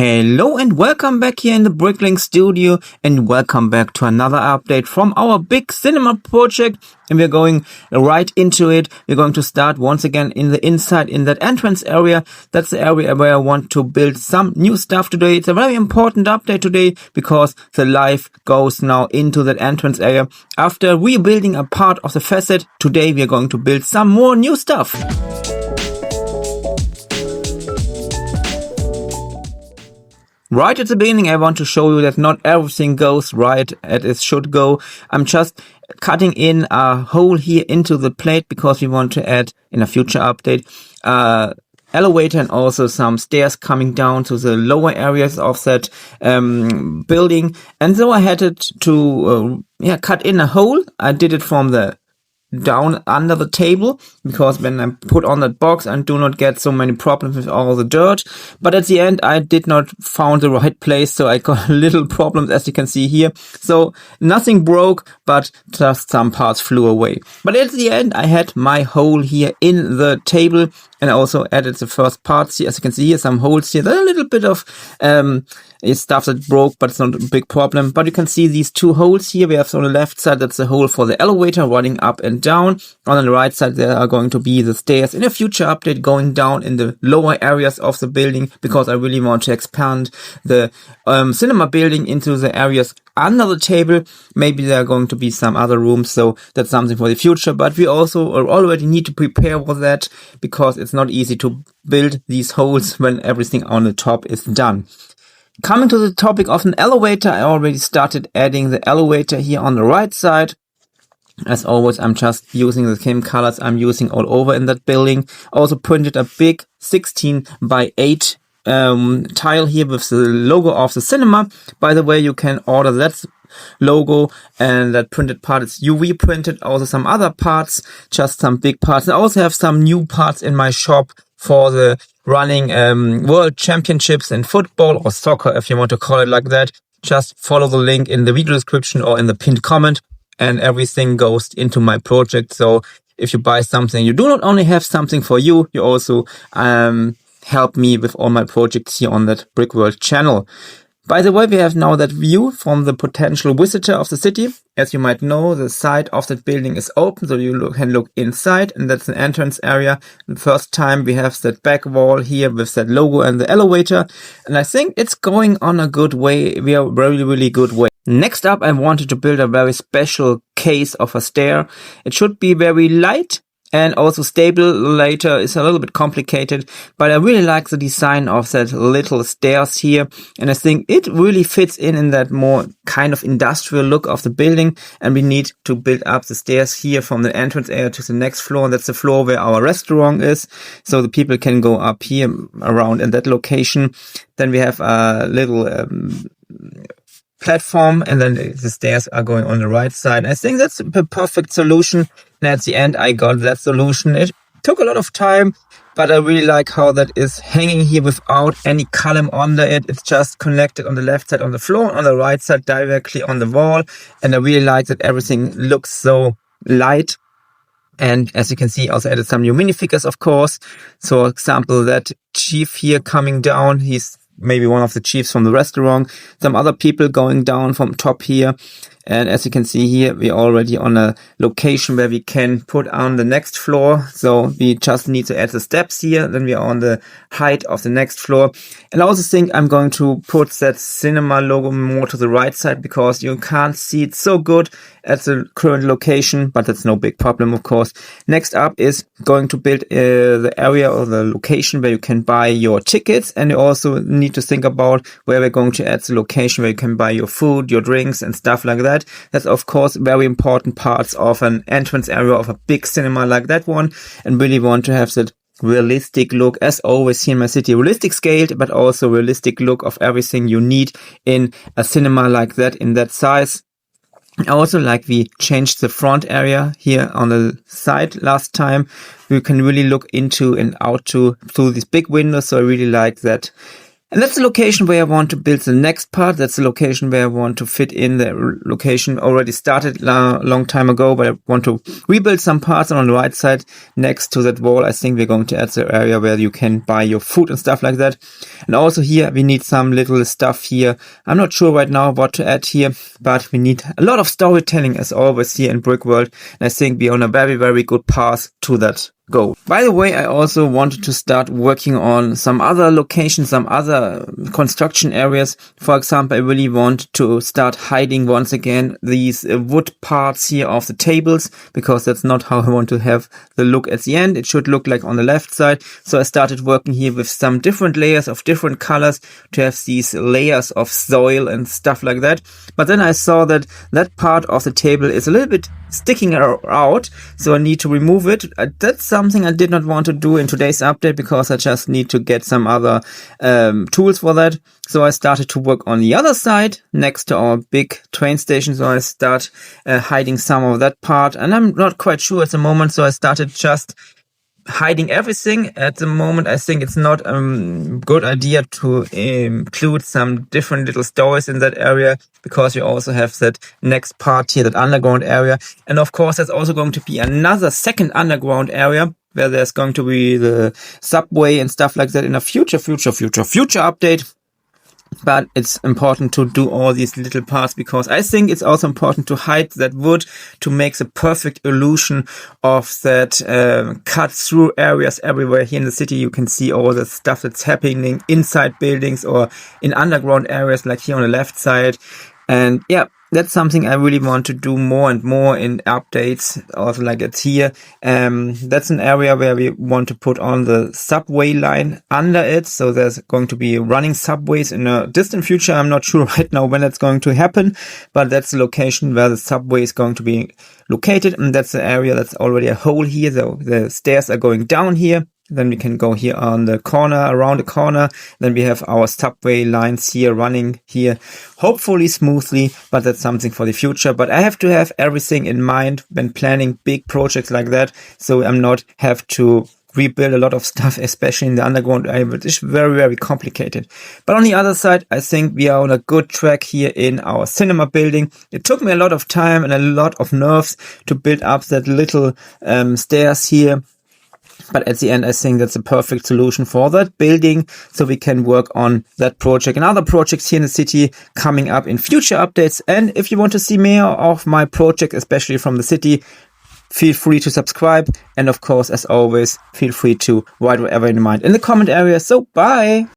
Hello and welcome back here in the Bricklink studio, and welcome back to another update from our big cinema project. And we're going right into it. We're going to start once again in the inside, in that entrance area. That's the area where I want to build some new stuff today. It's a very important update today because the life goes now into that entrance area. After rebuilding a part of the facade, today we are going to build some more new stuff. Right at the beginning, I want to show you that not everything goes right as it should go. I'm just cutting in a hole here into the plate because we want to add, in a future update, elevator and also some stairs coming down to the lower areas of that building. And so I had to cut in a hole. I did it from the down under the table, because when I put on that box I do not get so many problems with all the dirt. But at the end I did not found the right place, so I got little problems, as you can see here. So nothing broke, but just some parts flew away. But at the end I had my hole here in the table, and I also added the first parts here. As you can see here, some holes here. There are a little bit of stuff that broke, but it's not a big problem. But you can see these two holes here. We have on the left side, that's the hole for the elevator running up and down. On the right side, there are going to be the stairs in a future update going down in the lower areas of the building, because I really want to expand the cinema building into the areas under the table. Maybe there are going to be some other rooms, so that's something for the future. But we also already need to prepare for that, because it's not easy to build these holes when everything on the top is done. Coming to the topic of an elevator, I already started adding the elevator here on the right side. As always, I'm just using the same colors I'm using all over in that building. Also printed a big 16 by 8 tile here with the logo of the cinema. By the way, you can order that logo, and that printed part is UV printed. Also some other parts, just some big parts. I also have some new parts in my shop for the running world championships in football or soccer, if you want to call it like that. Just follow the link in the video description or in the pinned comment, and everything goes into my project. So if you buy something, you do not only have something for you, you also help me with all my projects here on that Brick World channel. By the way, we have now that view from the potential visitor of the city. As you might know, the side of that building is open, so you can look inside, and that's an entrance area. The first time we have that back wall here with that logo and the elevator, and I think it's going on a good way. We are really good way. Next up, I wanted to build a very special case of a stair. It should be very light and also stable. Later is a little bit complicated, but I really like the design of that little stairs here, and I think it really fits in that more kind of industrial look of the building. And we need to build up the stairs here from the entrance area to the next floor, and that's the floor where our restaurant is, so the people can go up here around in that location. Then we have a little platform, and then the stairs are going on the right side. I think that's the perfect solution, and at the end I got that solution. It took a lot of time, but I really like how that is hanging here without any column under it. It's just connected on the left side on the floor, on the right side directly on the wall, and I really like that everything looks so light. And as you can see, also added some new minifigures, of course. So, for example, that chief here coming down, he's maybe one of the chiefs from the restaurant. Some other people going down from top here. And as you can see here, we're already on a location where we can put on the next floor. So we just need to add the steps here. Then we are on the height of the next floor. And I also think I'm going to put that cinema logo more to the right side, because you can't see it so good at the current location, but that's no big problem, of course. Next up is going to build the area or the location where you can buy your tickets. And you also need to think about where we're going to add the location where you can buy your food, your drinks and stuff like that. That's of course very important parts of an entrance area of a big cinema like that one, and really want to have that realistic look, as always here in my city. Realistic scaled, but also realistic look of everything you need in a cinema like that, in that size. I also like we changed the front area here on the side last time. You can really look into and out through these big windows, so I really like that And that's the location where I want to build the next part. That's the location where I want to fit in the location already started a long time ago, but I want to rebuild some parts. And on the right side next to that wall, I think we're going to add the area where you can buy your food and stuff like that. And also here we need some little stuff here. I'm not sure right now what to add here, but we need a lot of storytelling as always here in Brick World. And I think we're on a very, very good path to that goal. By the way, I also wanted to start working on some other locations, some other construction areas. For example, I really want to start hiding once again these wood parts here of the tables, because that's not how I want to have the look at the end. It should look like on the left side. So I started working here with some different layers of different colors to have these layers of soil and stuff like that. But then I saw that that part of the table is a little bit sticking out, so I need to remove it. That's something I did not want to do in today's update, because I just need to get some other tools for that. So I started to work on the other side next to our big train station. So I start hiding some of that part, and I'm not quite sure at the moment. So I started just hiding everything at the moment. I think it's not a good idea to include some different little stories in that area, because you also have that next part here, that underground area. And of course, there's also going to be another second underground area where there's going to be the subway and stuff like that in a future update. But it's important to do all these little parts, because I think it's also important to hide that wood to make the perfect illusion of that cut through areas everywhere here in the city. You can see all the stuff that's happening inside buildings or in underground areas, like here on the left side. And yeah, that's something I really want to do more and more in updates, also like it's here. That's an area where we want to put on the subway line under it. So there's going to be running subways in a distant future. I'm not sure right now when that's going to happen, but that's the location where the subway is going to be located. And that's the area that's already a hole here. So the stairs are going down here. Then we can go here on the corner, around the corner. Then we have our subway lines here running here, hopefully smoothly, but that's something for the future. But I have to have everything in mind when planning big projects like that, so I'm not have to rebuild a lot of stuff, especially in the underground area, which is very, very complicated. But on the other side, I think we are on a good track here in our cinema building. It took me a lot of time and a lot of nerves to build up that little stairs here. But at the end, I think that's a perfect solution for that building, so we can work on that project and other projects here in the city coming up in future updates. And if you want to see more of my project, especially from the city, feel free to subscribe. And of course, as always, feel free to write whatever in mind in the comment area. So bye!